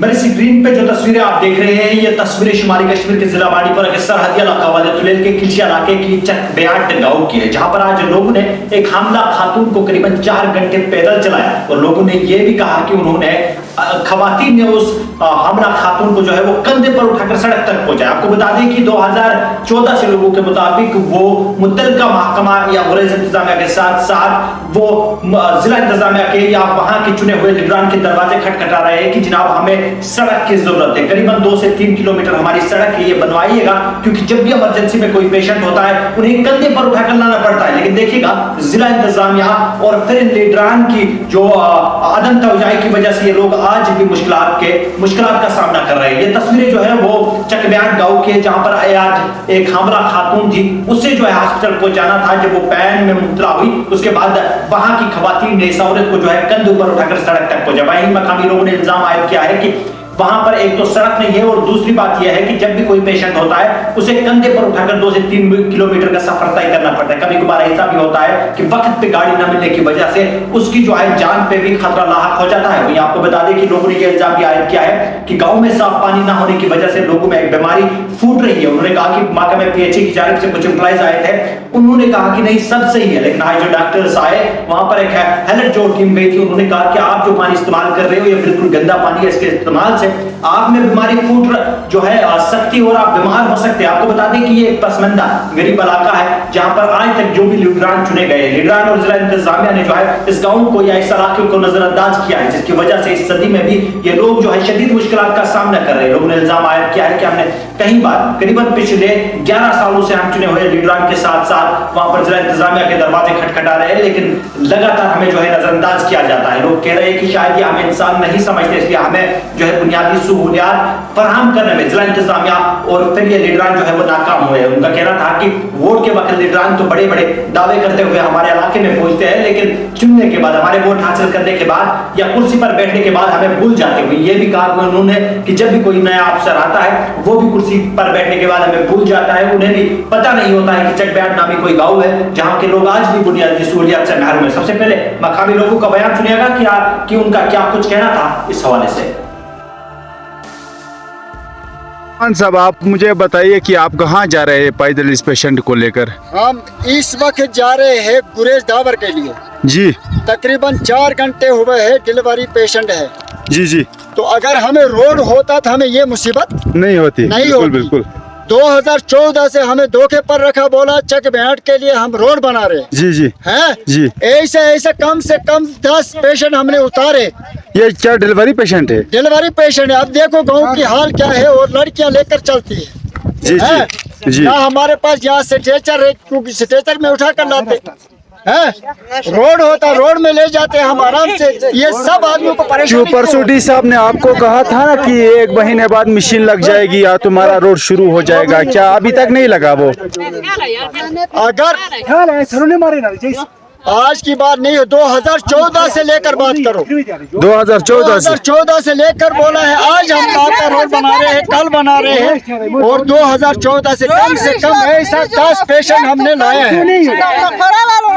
मेरी स्क्रीन पे जो तस्वीरें आप देख रहे हैं ये तस्वीरें शुमाली कश्मीर के जिला बाड़ीपुरा के सरहदी इलाका वाले तुलेल के किलशिया इलाके की चकबयाट गांव की है, जहां पर आज लोगों ने एक हामला खातून को करीबन 4 घंटे पैदल चलाया और लोगों ने ये भी कहा कि उन्होंने खवातीन ने उस हमला खातून को जो है वो कंधे पर उठाकर सड़क तक पहुंचाया। आपको बता दें कि 2014 से लोगों के मुताबिक वो मुतलका महकमा या गुरेज इंतजामिया के साथ साथ वो जिला इंतजामिया के या वहां के चुने हुए लीडरान के दरवाजे खटखटा रहे हैं कि जनाब हमें सड़क की जरूरत है, करीबन 2 से 3 किलोमीटर हमारी सड़क है, ये बनवाइएगा, क्योंकि जब भी इमरजेंसी में कोई पेशेंट होता है उन्हें कंधे पर उठाकर लाना पड़ता है। लेकिन देखिएगा जिला इंतजामिया और फिर लीडरान की जो अदम तवज्जो की वजह से ये लोग आज भी मुश्किलात का सामना कर रहे हैं। ये तस्वीरें जो है वो चकबयाट गांव के, जहां पर आज एक हामला खातून थी, उससे जो है हॉस्पिटल पहुंचाना था। जब वो पैन में मुब्तला हुई उसके बाद वहां की खवातीन ने इस औरत को जो है कंधे पर उठाकर सड़क तक पहुंचा। वहीं मकामी लोगों ने इल्जाम आयद किया है कि वहां पर एक तो सड़क नहीं है और दूसरी बात यह है कि जब भी कोई पेशेंट होता है उसे कंधे पर उठाकर 2 से 3 किलोमीटर का सफर तय करना पड़ता है। कभी कभार ऐसा भी होता है कि वक्त पे गाड़ी न मिलने की वजह से उसकी जो है जान पे भी खतरा लाहक हो जाता है। वहीं आपको बता दें कि लोगों ने यह इल्जाम भी आयद किया है कि गांव में साफ पानी न होने की वजह से लोगों में एक बीमारी फूट रही है। उन्होंने कहा कि महकमे पीएचई की जानिब से कुछ एम्प्लॉइज आए थे, उन्होंने कहा कि नहीं सब सही है, लेकिन आज जो डॉक्टर्स आए वहां पर एक हेल्थ जो टीम गई थी, उन्होंने कहा कि आप जो पानी इस्तेमाल कर रहे हो ये बिल्कुल गंदा पानी है, इसके इस्तेमाल से आप में बीमारी फूट जो है आ सकती और आप बीमार हो सकते हैं। आपको बता दें कि ये एक पसमंदा गरीब इलाका है जहां पर आज तक जो भी लीडरान चुने गए, लीडरान और जिला इंतजामिया ने जो है इस गांव को या इस इलाके को नजरअंदाज किया है, जिसकी वजह से इस सदी में भी ये लोग जो है शदीद मुश्किलात का सामना कर रहे हैं। लोगों ने इल्जाम आयद किया है कि हमने कई बार करीबन पिछले 11 सालों से हम चुने हुए लीडरान के साथ साथ वहां पर जिला इंतजामिया के दरवाजे खटखटा रहे हैं, लेकिन लगातार हमें जो है नजरअंदाज किया जाता है। लोग कह रहे हैं कि शायद ये हम इंसान नहीं समझते, इसलिए हमें जो है बुनियादी सहूलियात फराहम करने में जिला इंतजामिया और फिर ये लीडरान जो है वो नाकाम हुए। उनका कहना था कि वोट के वक्त लीडरान तो बड़े बड़े दावे करते हुए हमारे इलाके में पहुंचते हैं, लेकिन चुनने के बाद, हमारे वोट हासिल करने के बाद या कुर्सी पर बैठने के बाद हमें भूल जाते हुए। ये भी कहा उन्होंने कि जब भी कोई नया अफसर आता है वो भी कुर्सी पर बैठने के बाद हमें भूल जाता है, उन्हें भी पता नहीं होता है कि चकबयाट नामी कोई गांव है जहां के लोग आज भी बुनियादी सहूलियात से महरूम है। सबसे पहले मकामी लोगों का बयान सुनिएगा कि उनका क्या कुछ कहना था इस हवाले से। साहब, आप मुझे बताइए कि आप कहाँ जा रहे हैं पैदल इस पेशेंट को लेकर? हम इस वक्त जा रहे हैं गुरेज दावर के लिए जी। तकरीबन 4 घंटे हुए हैं, डिलीवरी पेशेंट है जी जी। तो अगर हमें रोड होता तो हमें ये मुसीबत नहीं होती। बिल्कुल बिल्कुल। 2014 से हमें धोखे पर रखा, बोला चकबयाट के लिए हम रोड बना रहे जी जी हैं जी। ऐसे कम से कम 10 पेशेंट हमने उतारे। ये क्या डिलीवरी पेशेंट है? डिलीवरी पेशेंट है। अब देखो गांव की हाल क्या है, और लड़कियां लेकर चलती है जी जी जी। ना हमारे पास यहाँ स्ट्रेचर है, क्योंकि स्ट्रेचर में उठा कर लाते हैं। रोड होता रोड में ले जाते हैं हम आराम से। ये सब आदमियों को परेशान। परसों डी साहब ने आपको कहा था ना कि 1 महीने बाद मशीन लग जाएगी या तुम्हारा रोड शुरू हो जाएगा, क्या अभी तक नहीं लगा वो? अगर आज की बात नहीं है, 2014 से लेकर बात करो, 2014 से लेकर बोला है। आज हम आपका रोड बना रहे हैं, कल बना रहे हैं, और 2014 से कम ऐसा 10 पेशेंट हमने लाया है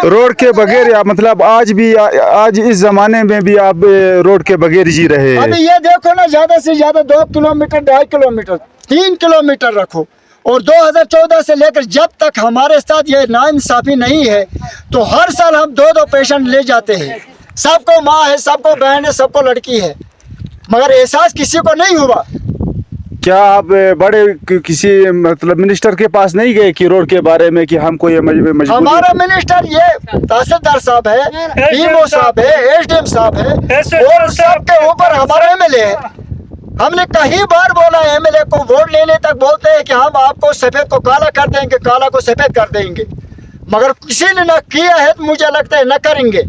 रोड के बगैर। या मतलब आज इस जमाने में भी आप रोड के बगैर जी रहे हैं? अभी ये देखो ना, ज्यादा से ज्यादा 2 किलोमीटर, 2.5 किलोमीटर, 3 किलोमीटर रखो। और 2014 से लेकर जब तक हमारे साथ ये नाइंसाफी नहीं है तो हर साल हम 2-2 पेशेंट ले जाते हैं। सबको माँ है, सबको बहन है, सबको लड़की है, मगर एहसास किसी को नहीं हुआ। क्या आप बड़े किसी मतलब मिनिस्टर के पास नहीं गए कि रोड के बारे में कि हमको ये मजबूरी? हमारा मिनिस्टर ये तहसीलदार साहब है, पीएमओ साहब है, एसडीएम साहब है, और सबके ऊपर हमारा एमएलए है। हमने कई बार बोला एमएलए को, वोट लेने तक बोलते हैं कि हम आपको सफेद को काला कर देंगे, काला को सफेद कर देंगे, मगर किसी ने न किया है तो मुझे लगता है न करेंगे।